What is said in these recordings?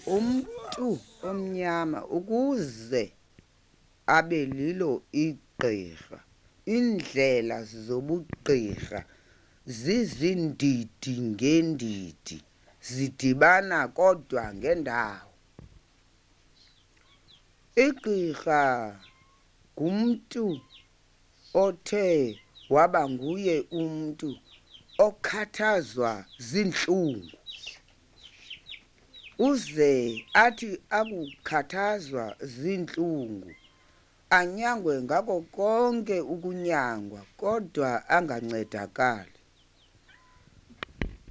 umuntu omnyama ukuze abe lilo igqirha. Indlela zobugqirha zizindidi ngendidi, zidibana kodwa ngendawo. Igqirha ngumntu othe waba nguye umntu okhathazwa zintlungu, uze athi akukhathazwa zintlungu anyangwe ngako konke ukunyangwa kodwa angancedakali.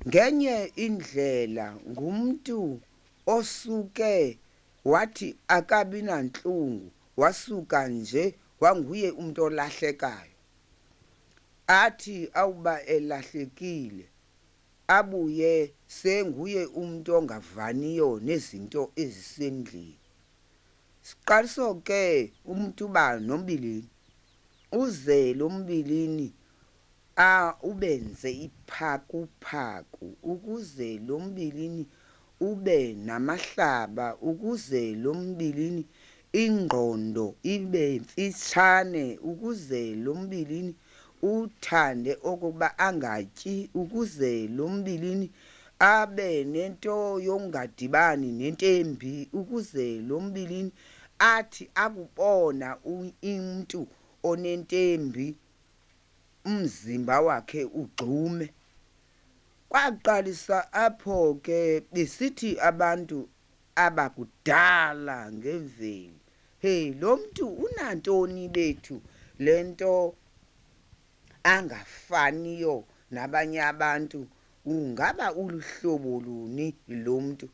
Ngenye indlela ngumntu osuke wathi akabi nantlungu, wasuka nje wanguye umntu olahlekayo. Athi awuba elahlekile abuye senguye umntu ongavaniyo nezinto ezisendlini. Siqaliso ke umntu uba nombilini, uze lo mbilini ubenze iphakuphaku, ukuze lo mbilini ube namahlaba, ukuze lo mbilini ingqondo ibe mfitshane, ukuze lo mbilini uthande okokuba angatyi, ukuze lo mbilini abe nento yokungadibani nentembi, ukuze lo mbilini athi akubona umntu onentembi umzimba wakhe ugxume. Kwaqalisa apho ke besithi abantu abakudala ngemveli, hey, lo mntu unantoni bethu le nto angafaniyo nabanye abantu? Ungaba uluhlobo luni lo mntu?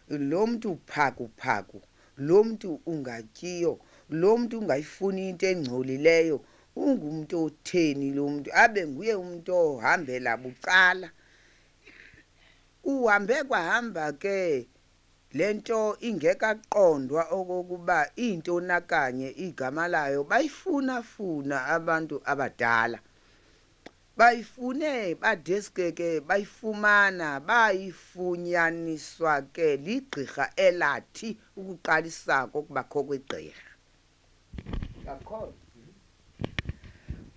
Lo mntu phakuphaku, lo mntu ungatyiyo, lo mntu ungayifuni into engcolileyo. Ungumntu otheni lo mntu? Abe nguye umntu ohambela bucala. Uhambe kwahamba ke le nto ingekaqondwa okokuba intonakanye igama layo bayifuna abantu abadala. Bayifune badeske ke bayifumana, bayifunyaniswa ke ligqirha elathi ukuqalisa kokubakho kwegqirha.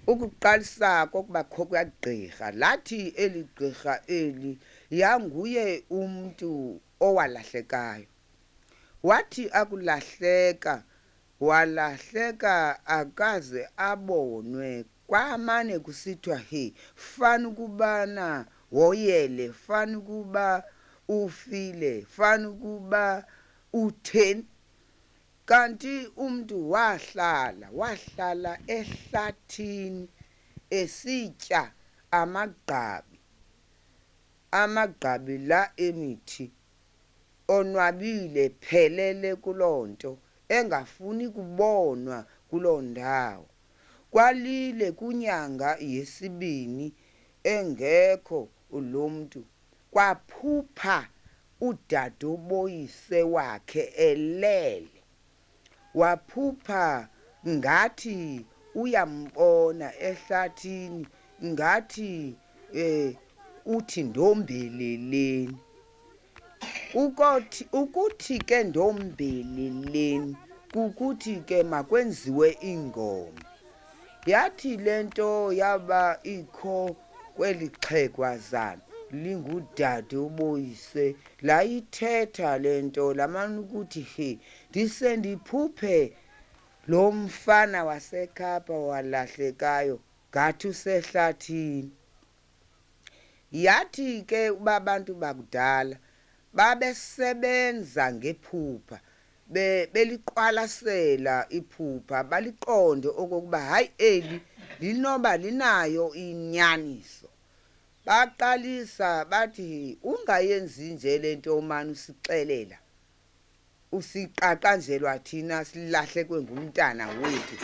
Ukuqalisa kokubakho kwegqirha lathi eli gqirha eli yanguye umntu owalahlekayo. Wathi akulahleka, walahleka akaze abonwe. Kwamane kusithiwa he, fana ukubana woyele, fana ukuba ufile, fana ukuba utheni. Kanti umntu wahlala ehlathini esitya amagqabi la emithi, onwabile phelele kuloo nto, engafuni kubonwa kuloo ndawo. Kwalile kunyanga yesibini engekho lo mntu, kwaphupha udadoboyise wakhe elele. Waphupha ngathi uyambona ehlathini, ngathi uthi ndombeleleni. Ukuthi ke ndombeleleni kukuthi ke makwenziwe ingoma. Yathi le nto yaba ikho kweli xhegwazana lingudade uboyise, layithetha le nto lamane ukuthi he, ndise ndiphuphe lo mfana waseKapa walahlekayo ngathi usehlathini. Yathi ke uba abantu bakudala babesebenza ngephupha, beliqwalasela iphupha, baliqonde okokuba hayi eli linoba linayo inyaniso. Baqalisa bathi ungayenzi nje le nto mani usixelela, usiqaqanjelwa thina silahlekwe ngumntana wethu.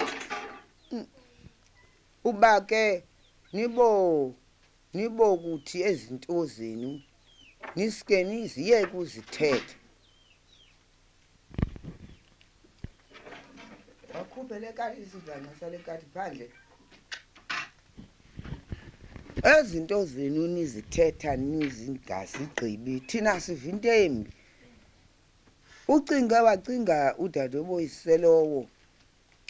Uba ke nibo kuthi ezinto zenu niske niziyeke uzithetha. Wakhuphe le kati isivana sale kati phandle. ezinto zenu nizithetha nizingazigqibi thina siva into embi. Wacinga udadoboyise lowo,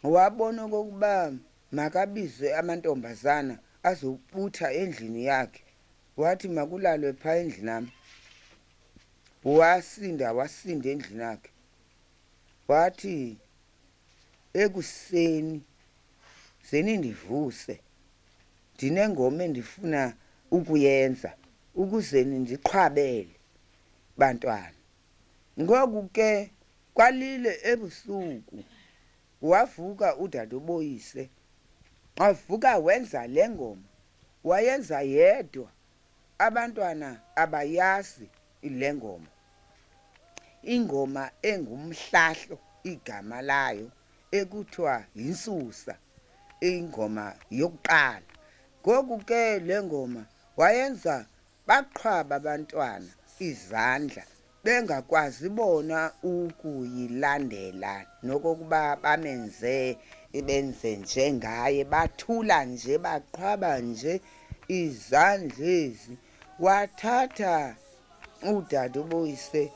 wabona okokuba makabize amantombazana azobutha endlini yakhe, wathi makulalwe phaa endlini nam. Wasinda endlini yakhe, wathi ekuseni zenindivuse, ndinengoma endifuna ukuyenza ukuze nindiqhwabele bantwana. Ngoku ke kwalile ebusuku wavuka udadoboyise, wavuka wenza le ngoma, wayenza yedwa, abantwana abayazi le ngoma. Ingoma engumhlahlo igama layo, ekuthiwa YINTSUSA, ingoma yokuqala. Ngoku ke le ngoma wayenza baqhwaba abantwana izandla, bengakwazi bona ukuyilandela nokokuba benze njengaye, bathula nje, baqhwaba nje izandla ezi. Wathatha udadoboyise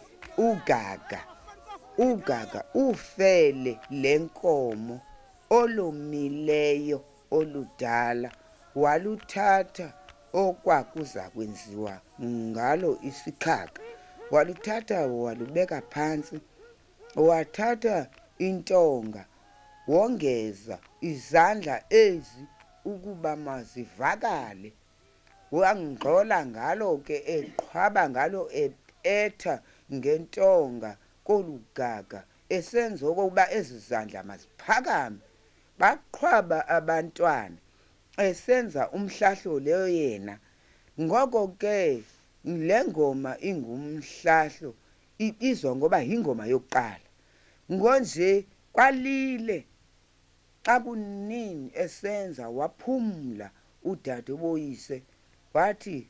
ugaga ufele lenkomo olomileyo oludala, waluthatha okwakuza kwenziwa ngalo isikhaka, waluthatha walubeka phantsi. Wathatha intonga, wongeza izandla ezi ukuba mazivakale, wangxola ngalo ke, eqhwaba ngalo, etha ngentonga kolugaga, esenza okokuba ezi zandla maziphakame. Baqhwaba abantwana, esenza umhlahlo leyo yena. Ngoko ke le ngoma ingumhlahlo, ibizwa ngoba yingoma yokuqala. Ngonje kwalile, xa kunini esenza, waphumla udadoboyise, wathi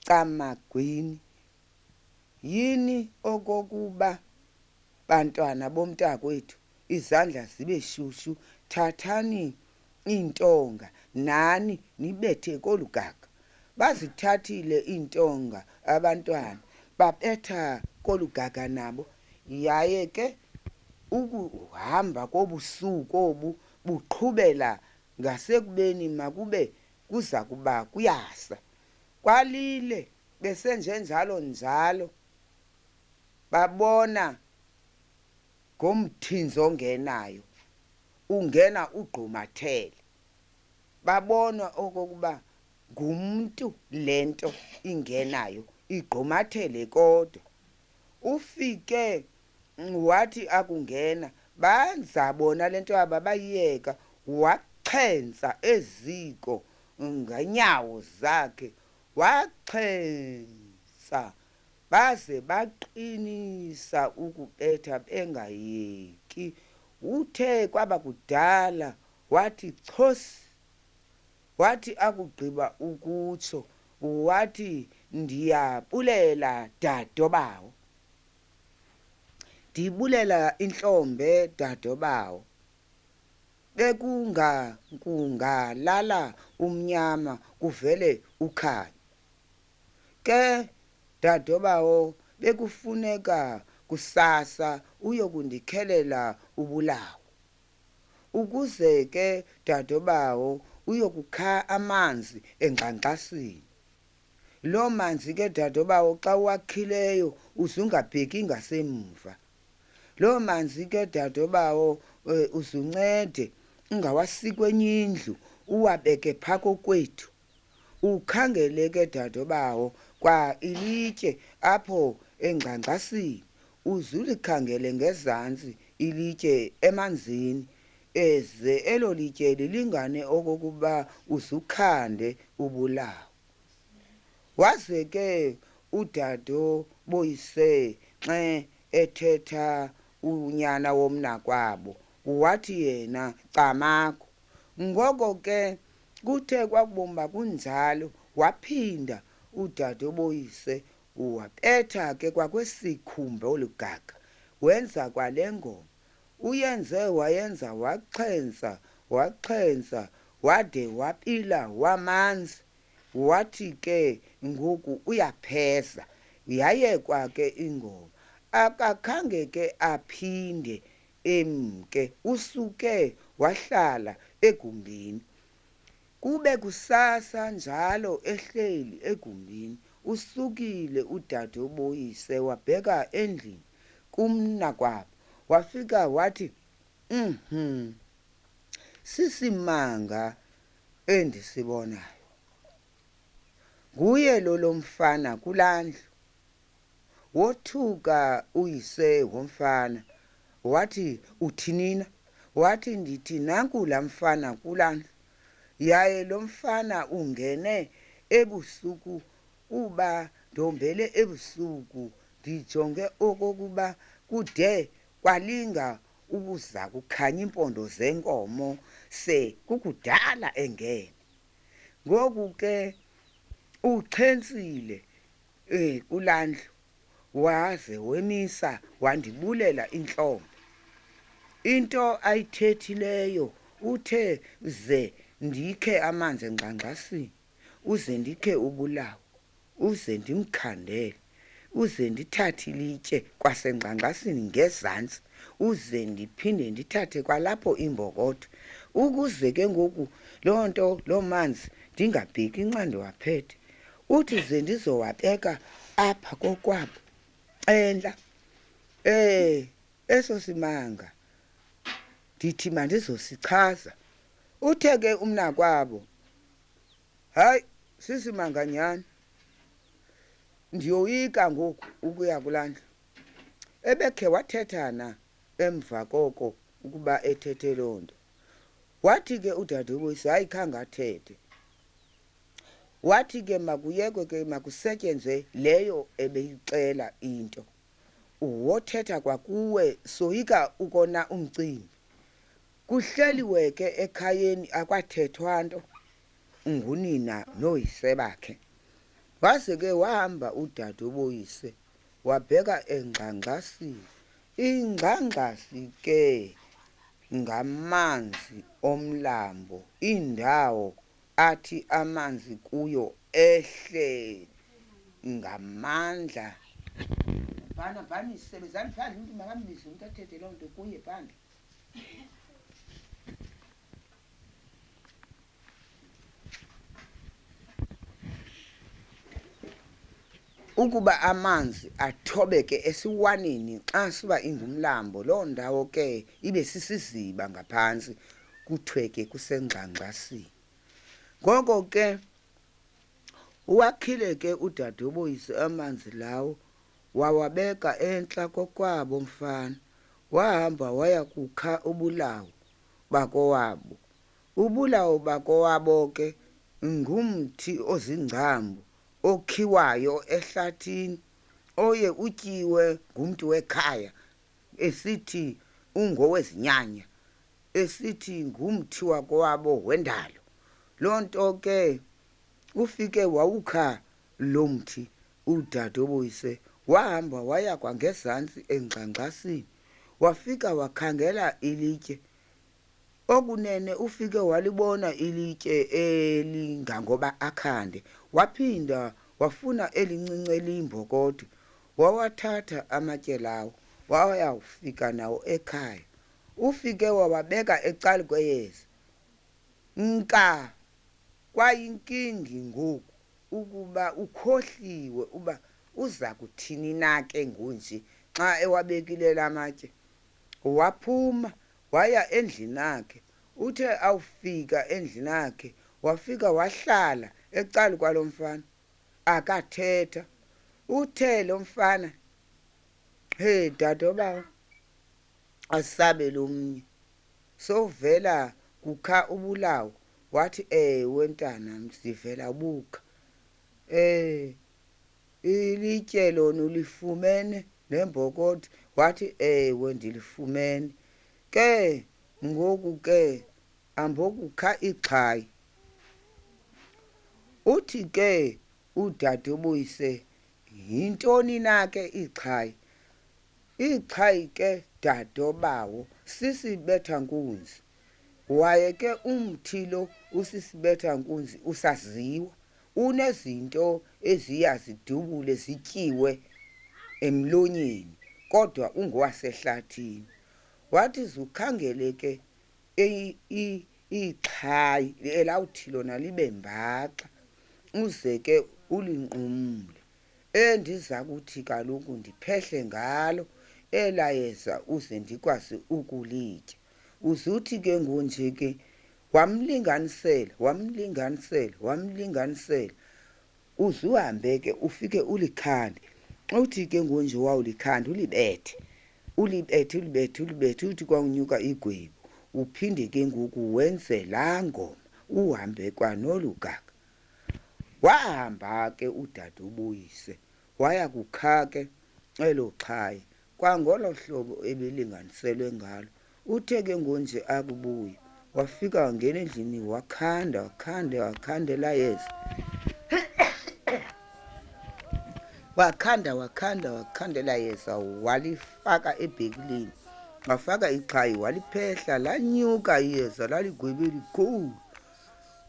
camagwini, yini okokuba bantwana bomntakwethu izandla zibe shushu, thathani iintonga nani nibethe kolugaga. Bazithathile iintonga abantwana, babetha kolugaga nabo. Yaye ke ukuhamba kobusuku obu buqhubela ngasekubeni makube kuza kuba kuyasa. Kwalile besenjenjalo njalo, babona ngomthinzi ongenayo, ungena ugqumathele. Babona okokuba ngumntu le nto ingenayo, igqumathele kodwa. Ufike wathi akungena, banza bona le nto yabo bayiyeka, waxhentsa eziko ngeenyawo zakhe, waxhentsa baze baqinisa ukubetha bengayeki. Uthe kwaba kudala wathi chosi, wathi akugqiba ukutsho, wathi ndiyabulela dadobawo, ndibulela intlombe dadobawo, kungalala umnyama kuvele ukhanya. Ke dadobawo, bekufuneka kusasa uyokundikhelela ubulawo, ukuze ke dadobawo uyokukha amanzi engxangxasini. Loo manzi ke dadobawo xa uwakhileyo uzungabheki ngasemva. Loo manzi ke dadobawo uzuncede ungawasiki kwenye indlu, uwabeke phaa kokwethu. Ukhangele ke dadobawo kwa ilitye apho engxangxasini, uzulikhangele ngezantsi ilitye emanzini, eze elo litye lilingane okokuba uzukhande ubulawo. Waze ke udadoboyise xe ethetha unyana womnakwabo, wathi yena camagu. Ngoko ke kuthe kwakubomba kunjalo, waphinda udadoboyise wabetha ke kwakwesikhumba olugaga, wenza kwale ngoma. Wayenza waxhentsa, waxhensa wade wapila wamanzi. Wathi ke ngoku uyapheza. Yayekwa ke ingoma, akakhange ke aphinde emke. Usuke wahlala egumbini. Kube kusasa njalo ehleli egumbini. Usukile udadoboyise wabheka endlini kumnakwabo. Wafika wathi, sisimanga endisibonayo. Nguye lo mfana kulaa ndlu. Wothuka uyise womfana. Wathi, uthinina? Wathi, ndithi nanku laa mfana kulaa ndlu. Yaye lo mfana ungene ebusuku kuba ndombele ebusuku ndijonge okokuba kude kwalinga ukuza kukhanya impondo zenkomo se kukudala engene. Ngoku ke uchentsile kulaa ndlu waze wemisa wandibulela intlombe. Into ayithethileyo uthe ze ndikhe amanzi engxangxasini, uze ndikhe ubulawo, uze ndimkhandele, uze ndithathe ilitye kwasengxangxasini ngezantsi, uze ndiphinde ndithathe kwalapho imbokotho, ukuze ke ngoku loo nto loo manzi ndingabheki incanda waphethe. Uthi ze ndizowabeka apha kokwabo entla. Eso simanga ndithi mandizosichaza. Uthe ke umnakwabo, hayi sisimanga nyhani, ndiyoyika ngoku ukuya kulaa ndlu. Ebekhe wathethana emva koko ukuba ethethe loo nto. Wathi ke udadoboyise, hayi khange athethe. Wathi ke makuyekwe ke makusetyenzwe leyo ebeyicela into. Wothetha kwakuwe soyika ukona umcimbi. Kuhleliwe ke ekhayeni akwathethwa nto ngunina noyise bakhe. Waze ke wahamba udadoboyise wabheka engxangxasini. Ingxangxasi ke ngamanzi omlambo, indawo athi amanzi kuyo ehle ngamandla. Bhani sebenzani phandle, umntu makambize umntu athethe loo nto kuye phandle. Ukuba amanzi athobeke esiwaneni xa siba ingumlambo, loo ndawo ke ibe sisiziba ngaphantsi, kuthiwe ke kusengxangxasini. Ngoko ke wakhile ke udadoboyise amanzi lawo, wawabeka entla kokwabo mfana. Wahamba waya kukha ubulawo bakowabo. Ubulawo bakowabo ke ngumthi ozingcambu okhiwayo ehlathini, oye utyiwe ngumntu wekhaya esithi ungowezinyanya, esithi ngumthi wakowabo wendalo. Loo nto ke ufike wawukha lo mthi udadoboyise, wahamba waya kwangezantsi engxangxasini, wafika wakhangela ilitye. Okunene ufike walibona ilitye elingangoba akhande. Waphinda wafuna elincinci eliyimbokotho. Wawathatha amatye lawo wayawufika nawo ekhaya. Ufike wawabeka ecaleni kweyeza. Nka kwayinkingi ngoku ukuba ukhohliwe uba uza kuthini na ke ngunje xa ewabekile la matye. Waphuma waya endlini yakhe. Uthe awufika endlini yakhe wafika wahlala ecaleni kwalo mfana, akathetha. Uthe lo mfana, he dadobawo, asabe lo mnye sowuvela kukha ubulawo. Wathi ewe ntana, ndivela bukha. Ilitye lona ulifumene nembokotho? Wathi ewe ndilifumene. Ke ngoku ke ambokukha ixhayi. Uthi ke udadoboyise, yintoni na ke ixhayi? Ixhayi ke dadobawo sisibetha nkunzi. waye ke umthi lo usisibetha nkunzi usaziwa unezinto eziyazidubule zityiwe emlonyeni kodwa ungowasehlathini. Wathi zukhangele ke ixhayi elawuthi lona libe mbaxa uze ke ulinqumle endiza kuthi kaloku ndiphehle ngalo elayeza uze ndikwazi ukulitya. Uzuthi ke ngonje ke wamlinganisela uzuhambe ke ufike ulikhande. Uthi ke ngonje wawulikhanda ulibethe uthi kwanyuka igwebu uphinde ke ngoku wenze laa ngoma uhambe kwanolugaga. Wahamba ke udade ubuyise waya kukha ke elo xhayi kwangolo hlobo ebelinganiselwe ngalo. Uthe ke ngonje akubuya wafika wangena endlini wakhandela yeza wakhandela yeza walifaka ebhekileni wafaka ixhayi waliphehla lanyuka iyeza laligwebe likhulu.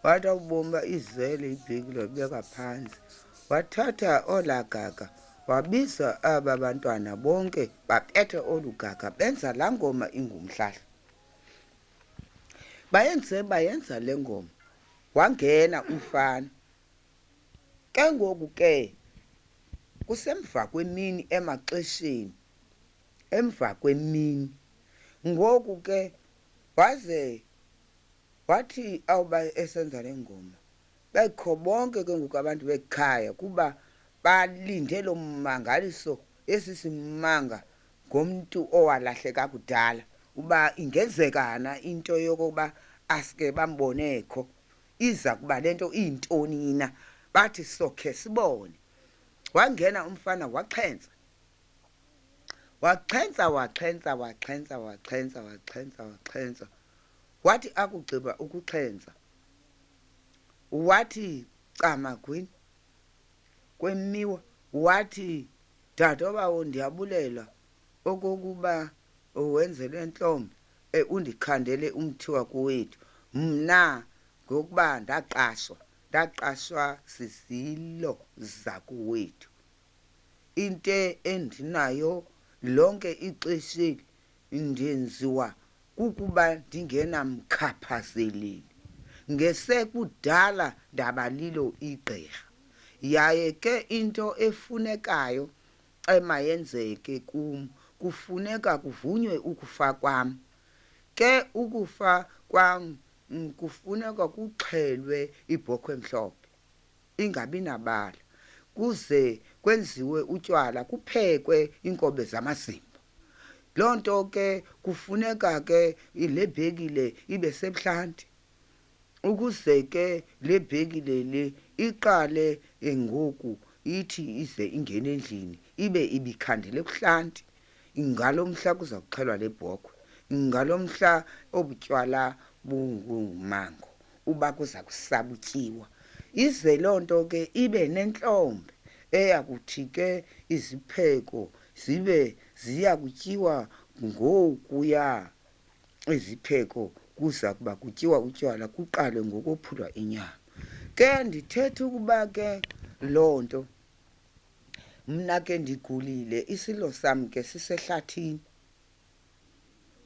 Wathi awubomba izele ibhekile wabeka phansi wathatha olagaga wabiza aba bantwana bonke baphethe olugaga benza laa ngoma ingumhlahla. Bayenza le ngoma wangena umfana. Ke ngoku ke kusemva kwemini emaxesheni emva kwemini ngoku ke wathi awuba esenza le ngoma bekho bonke ke ngoku abantu bekhaya kuba balinde lo mmangaliso esisimanga ngomntu owalahleka kudala uba ingenzekana into yokuba asike bambonekho iza kuba lento iyintoni na bathi sokhe sibone. Wangena umfana waxhenza wathi akugqiba ukuxhenza wathi cama kwemiwa wathi dadobawo ndiyabulela okokuba wenze le ntlombe undikhandele umthi wakowethu. Mna ngokuba ndaqashwa sisilo zakowethu into endinayo lonke ixesha ndenziwa kukuba ndingenamkhaphazeleli ngesekudala ndabalilo igqirha yaye ke into efunekayo emayenzeke kum kufuneka kuvunywe ukufa kwam. Ke ukufa kwam kufuneka kuxhelwe ibhokhwe emhlophe ingabi nabala kuze kwenziwe utywala kuphekwe inkobe zamazimba. Loo nto ke kufuneka ke le bhekile ibe sebuhlanti ukuze ke le bhekile le iqale ngoku ithi ize ingene endlini ibe ibikhandele ebuhlanti. Ngalo mhla kuza kuxhelwa le bhokhwe ngalo mhla obutywala bungumango uba kuza kusabutyiwa ize loo nto ke ibe nentlombe eyakuthi ke izipheko zibe ziya kutyiwa ngokuya izipheko kuza kuba kutyiwa utywala kuqale ngokophulwa inyama. Ke ndithetha ukuba ke loo nto mna ke ndigulile isilo sam ke sisehlathini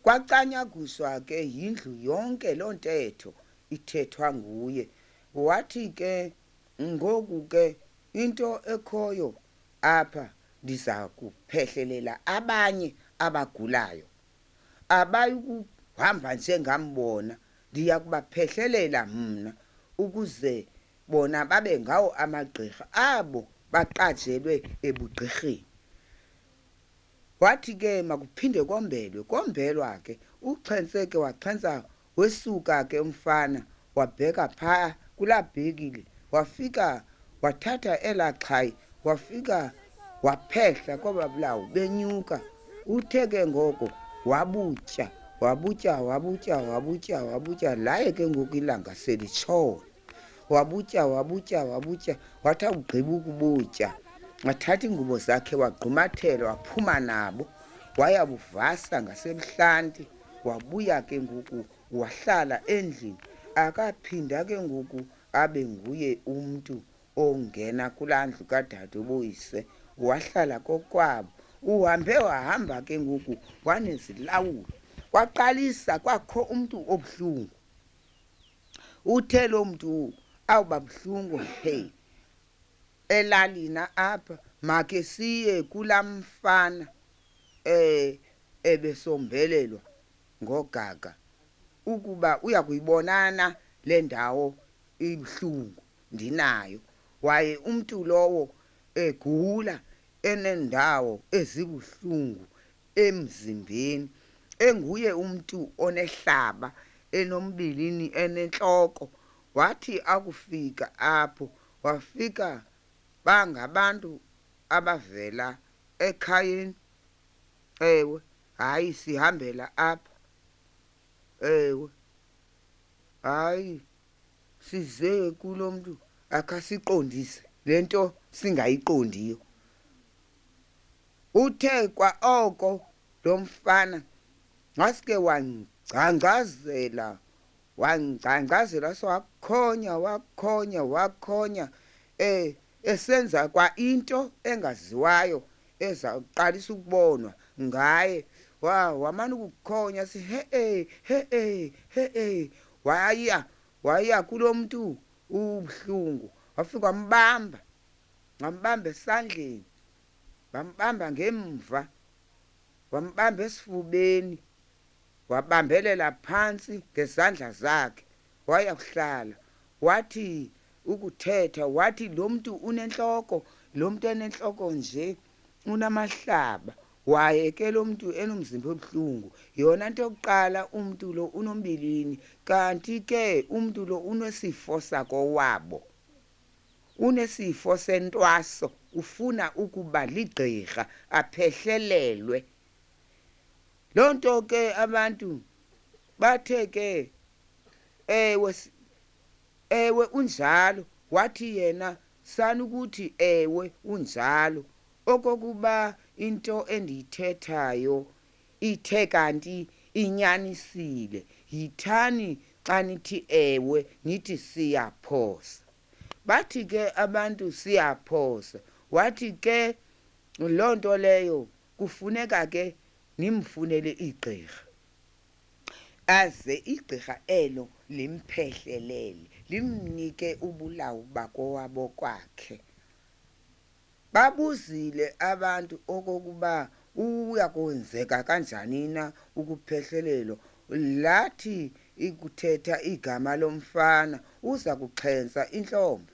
kwacanyaguswa ke yindlu yonke loo ntetho ithethwa nguye. Wathi ke ngoku ke into ekhoyo apha ndiza kuphehlelela abanye abagulayo abayikuhamba njengambona ndiya kubaphehlelela mna ukuze bona babe ngawo amagqirha abo baqajelwe ebugqirheni. Wathi ke makuphinde kombelwa ke uxhense ke waxhensa wesuka ke umfana wabheka phaa kulaa bhekile wafika wathatha elaa xhayi wafika waphehla kwaba bulawu benyuka. Uthe ke ngoko wabutya laye ke ngoku ilanga selitshona wabutya wathi awugqiba ukubutya wathatha iingubo zakhe wagqumathela waphuma nabo wayabuvasa ngasebuhlanti wabuya ke ngoku wahlala endlini. Akaphinda ke ngoku abe nguye umntu ongena kulaa ndlu kadade boyise, wahlala kokwabo. Uhambe wahamba ke ngoku wanezilawulo, kwaqalisa kwakho umntu obuhlungu. Uthe lo mntu awuba buhlungu, hey, elalini apha make siye kulaa mfana ebesombelelwa ngogaga ukuba uya kuyibonana le ndawo ibuhlungu ndinayo. Waye umntu lowo egula enendawo ezibuhlungu emzimbeni, enguye umntu onehlaba, enombilini, enentloko. Wathi akufika apho, wafika bangabantu abavela ekhayeni. Ewe, hayi sihambela apha. Ewe, hayi size kulo mntu akasiqondise le nto singayiqondiyo. Uthe kwa oko lo mfana ngaske wangcangcazela wakhonya esenza kwa into engaziwayo ezawuqalisa ukubonwa ngaye. Wamane ukukhonya he waya kulo mntu ubuhlungu, wafika wambamba esandleni, wambamba ngemva, wambamba esifubeni, wabambelela phantsi ngezandla zakhe. Waya kuhlala, wathi ukuthetha, wathi lo mntu unentloko, lo mntu enentloko nje unamahlaba. Waye ke lo mntu enomzimba obuhlungu, yona nto yokuqala umntu lo unombilini, kanti ke umntu lo unesifo sakowabo, unesifo sentwaso, ufuna ukuba ligqirha aphehlelelwe. Loo nto ke abantu bathe ke ewe unjalo. Wathi yena sanukuthi ewe unjalo, okokuba into endiyithethayo ithe kanti inyanisile. Yithani xa nithi ewe nithi siyaphosa. Bathi ke abantu siyaphosa. Wathi ke loo nto leyo kufuneka ke nimfunele igqirha, aze igqirha elo limphehlelele, limnike ubulawu bakowabo kwakhe. Babuzile abantu okokuba uya kwenzeka kanjani na ukuphehlelelwa. Lathi ikuthetha igama lomfana uza kuxhentsa intlombe,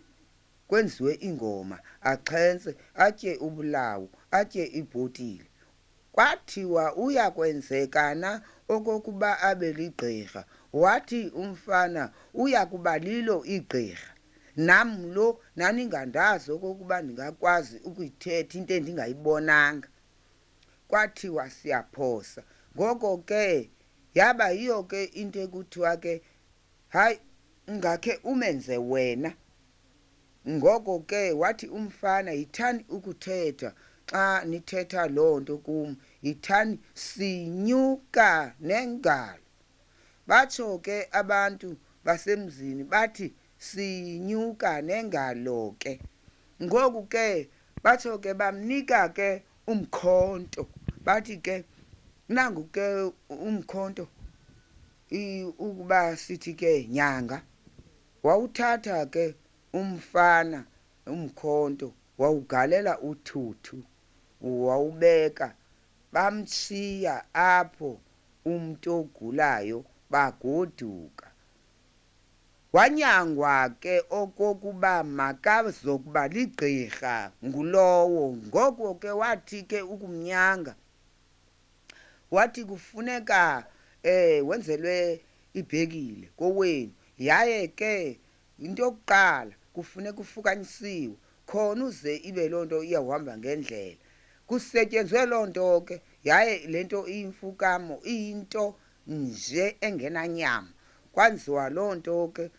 kwenziwe ingoma, axhentse, atye ubulawu, atye ibhotile. Kwathiwa uya kwenzeka na okokuba abe ligqirha. Wathi umfana uya kuba lilo igqirha. Nam lo naningandazi okokuba ndingakwazi ukuyithetha into endingayibonanga. Kwathiwa siyaphosa. Ngoko ke yaba yiyo ke into ekuthiwa ke hayi ngakhe umenze wena. Ngoko ke wathi umfana, yithani ukuthetha xa nithetha loo nto kum, yithani sinyuka nengalo. Batsho ke abantu basemzini bathi sinyuka nengalo ke. Ngoku ke batsho ke bamnika ke umkhonto. Bathi ke nangu ke umkhonto, ukuba sithi ke nyanga. Wawuthatha ke umfana umkhonto, wawugalela uthuthu, wawubeka, bamshiya apho umntu ogulayo, bagoduka. Wanyangwa ke okokuba makazokuba ligqirha ngulowo. Ngoko ke wathi ke ukumnyanga, wathi kufuneka wenzelwe ibhekile kowenu, yaye ke into yokuqala kufuneka ufukanyisiwe khona uze ibe loo nto iyawuhamba ngendlela. Kusetyenzwe loo nto ke, yaye le nto iyimfukamo iyinto nje engenanyama. Kwanziwa loo nto ke,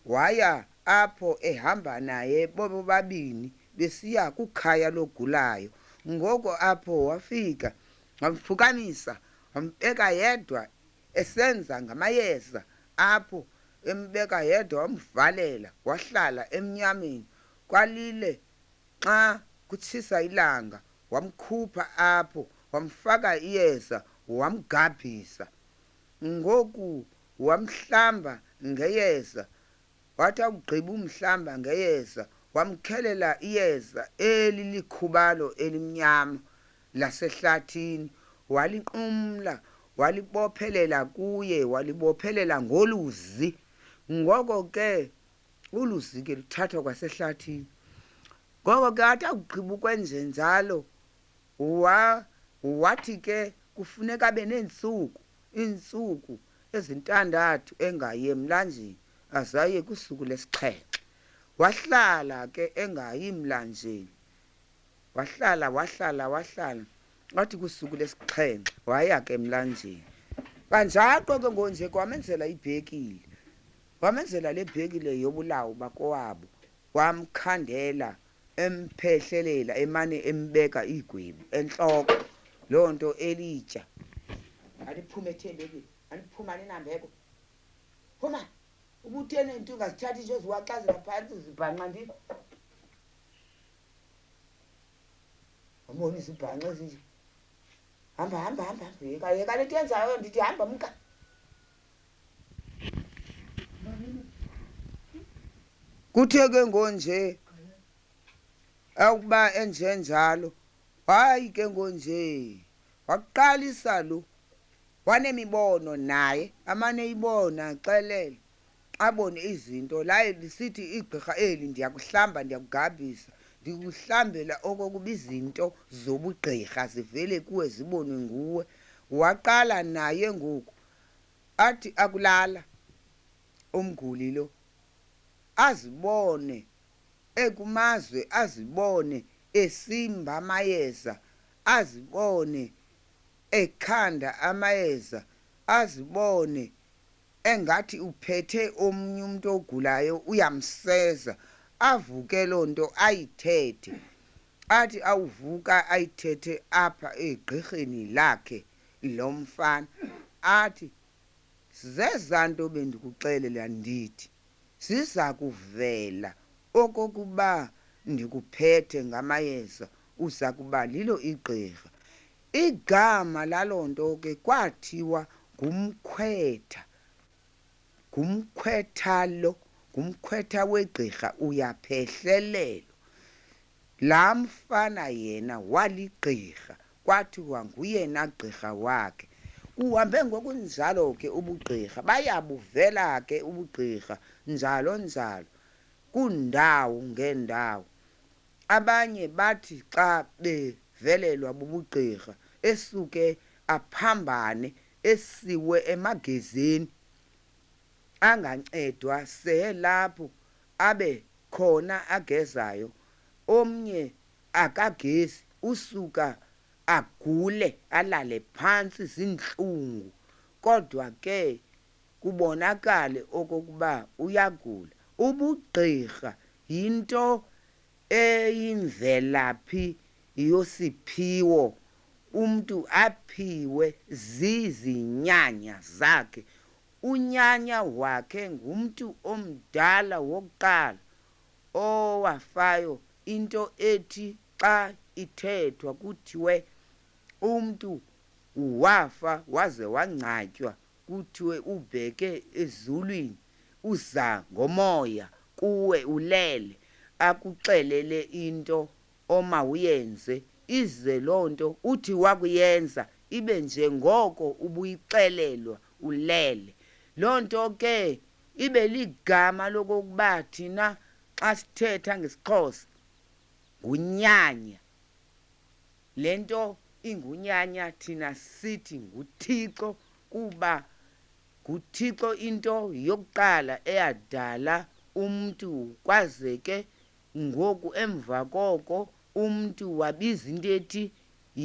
waya apho ehamba naye bobo babini besiya kukhaya logulayo. Ngoko apho wafika wamfukamisa, wambeka yedwa esenza ngamayeza apho embeka yedwa wamvalela wahlala emnyameni kwalile xa kutshisa ilanga wamkhupha apho wamfaka iyeza wamgabhisa ngoku wamhlamba ngeyeza wathi akugqiba umhlamba ngeyeza wamkhelela iyeza elilikhubalo elimnyama lasehlathini walinqumla walibophelela kuye walibophelela ngoluzi ngoko ke uluzi ke luthathwa kwasehlathini ngoko ke athi akugqiba ukwenze njalo wathi ke kufuneka abe iintsuku ezintandathu engayi emlanjeni azaye kusuku lesixhenxe wahlala ke engayi mlanjeni wahlala wathi kusuku lesixhenxe waya ke emlanjeni kanjalo ke ngonje kwamenzela ibhekile wamenzela le bhekile yobulawo bakowabo wamkhandela emphehlelela emane embeka igwebu enhloko loo nto elitsha aliphume ethembekile aliphuma linambeko phuma ubuthene into ungazithatha nje ziwaxazela phansi zibhanqa ndi amboni izibhanqa ezinje hamba yeka lento yenzayo ndithi hamba mka kuthe ke ngonje akuba enjenjalo hayi ke ngonje waqalisa lo wanemibono naye amane ibona xelele abone izinto laye lisithi igqirha eli ndiyakuhlamba ndiyakugabhisa ndikuhlambela okokuba izinto zobugqirha zivele kuwe zibonwe nguwe waqala naye ngoku athi akulala umguli lo azibone ekumazwe azibone esimba amayeza azibone ekhanda amayeza azibone engathi uphethe omnye umuntu ogulayo uyamseza avuke loo nto ayithethe athi awuvuka ayithethe apha egqirheni lakhe lo mfana athi zezanto bendikuxelela ndithi siza kuvela okokuba ndikuphethe ngamayeza uza kuba lilo igqirha igama laloo nto ke kwathiwa ngumkhwetha wegqirha uyaphehlelelwa laa mfana yena waligqirha kwathiwa nguyena gqirha wakhe uhambe ngokunjalo ke ubugqirha bayabuvela ke ubugqirha njalo kundawo ngeendawo abanye bathi xa bevelelwa bubugqirha esuke aphambane esiwe emagezeni angancedwa selapho abe khona agezayo omnye akagezi usuka agule alale phantsi zinhlungu kodwa ke kubonakale okokuba uyagula ubugqirha yinto eyimvelaphi yosiphiwo umntu aphiwe zizinyanya zakhe unyanya wakhe ngumntu omdala wokuqala owafayo into ethi xa ithethwa kuthiwe umntu wafa waze wangcwatywa kuthiwe ubheke ezulwini uza ngomoya kuwe ulele akuxelele into omawuyenze ize loo nto uthi wakuyenza ibe njengoko ubuyixelelwa ulele loo nto ke ibe ligama lokokuba thina xa sithetha ngesixhosa ngunyanya le nto ingunyanya thina sithi nguThixo kuba nguThixo into yokuqala eyadala umntu kwazeke ngoku emva koko umntu wabiza into ethi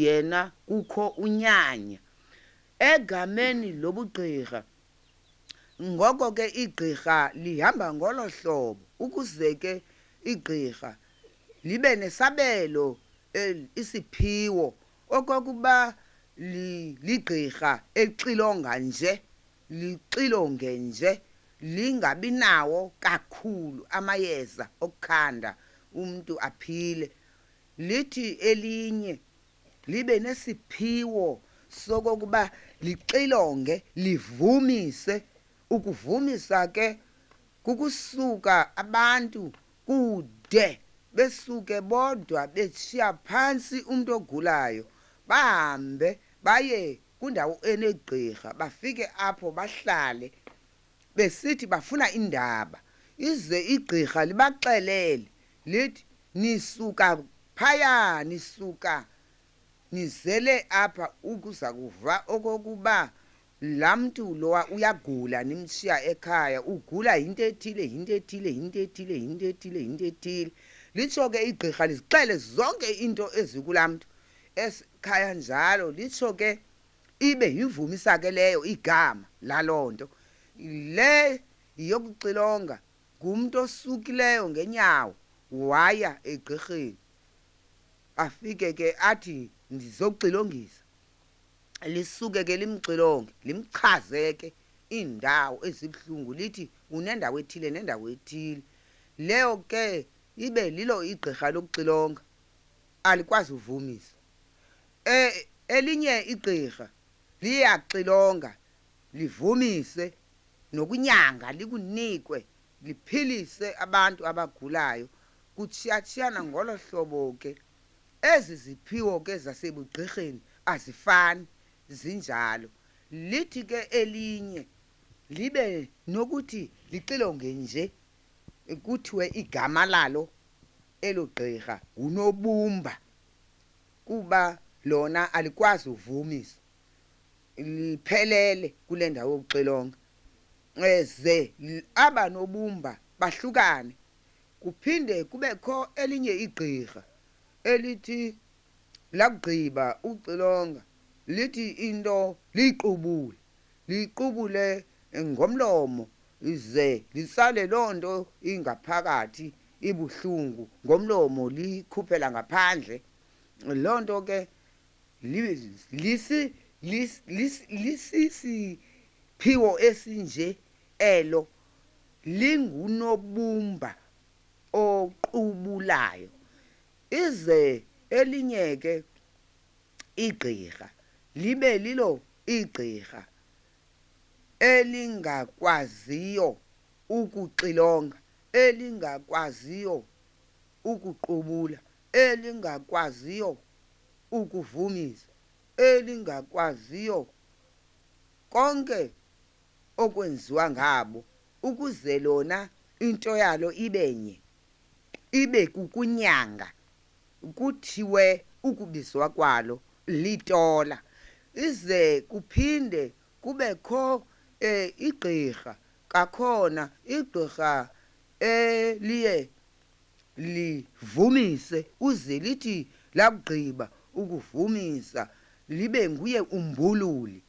yena kukho unyanya egameni lobugqirha ngoko ke igqirha lihamba ngolo hlobo ukuze ke igqirha libe nesabelo isiphiwo okokuba ligqirha exilonga nje lixilonge nje lingabi nawo kakhulu amayeza okukhanda umuntu aphile. Lithi elinye libe nesiphiwo sokokuba lixilonge livumise. Ukuvumisa ke kukusuka abantu kude besuke bodwa beshiya phansi umuntu ogulayo bahambe baye kundawo enegqirha bafike apho bahlale besithi bafuna indaba ize igqirha libaxelele lithi nisuka phaya nisuka nizele apha ukuza kuva okokuba laa mntu lowa uyagula nimshiya ekhaya ugula yinto ethile yinto ethile yinto ethile yinto ethile yinto ethile. Litsho ke igqirha lizixele zonke into ezikulaa mntu ekhaya njalo. Litsho ke ibe yivumisa ke leyo igama laloo nto. Le yokuxilonga ngumntu osukileyo ngenyawo waya egqirheni afike ke athi ndizokuxilongisa. Lisuke ke limxilonge limchaze ke iindawo ezibuhlungu lithi unendawo ethile nendawo ethile. Leyo ke ibe lilo igqirha lokuxilonga alikwazi uvumisa. Elinye igqirha liyaxilonga livumise nokunyanga likunikwe liphilise abantu abagulayo. Kutshiyatshiyana ngolo hlobo ke. Ezi ziphiwo ke zasebugqirheni azifani zinjalo. Lithi ke elinye libe nokuthi lixilonge nje kuthiwe igama lalo elo gqirha unobumba kuba lona alikwazi uvumisa liphelele kule ndawo yokuxilonga. Ze aba nobumba bahlukane. Kuphinde kubekho elinye igqirha elithi lakugqiba uxilonga lithi into liyiqubule ngomlomo ize lisale loo nto ingaphakathi ibuhlungu ngomlomo likhuphela ngaphandle. Loo nto ke lisisiphiwo esinje elo lingunobumba oqubulayo. Ize elinye ke igqirha libe lilo igqirha elingakwaziyo ukuxilonga, elingakwaziyo ukuqubula, elingakwaziyo ukuvumisa, elingakwaziyo konke okwenziwa ngabo ukuze lona into yalo ibenye ibe kukunyanga. Kuthiwe ukubizwa kwalo litola. Ize kuphinde kubekho igqirha kakhona igqirha liye livumise uze lithi lakugqiba ukuvumisa libe nguye umbululi.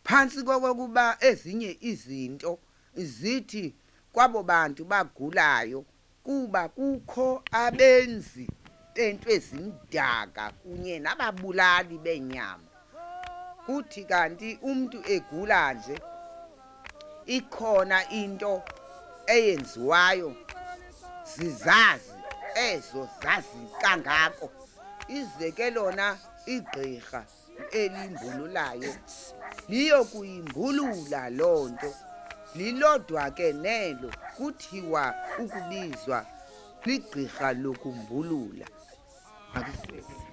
Phantsi kokokuba ezinye izinto zithi kwabo bantu bagulayo kuba kukho abenzi bento ezimdaka kunye nababulali benyama. Kuthi kanti umuntu egula nje ikhona into eyenziwayo zizazi ezo zazi kangako. Ize ke lona igqirha elimbululayo liyokuyimbulula loo nto. Lilodwa ke nelo kuthiwa ukubizwa ligqirha lokumbulula. Akuseke.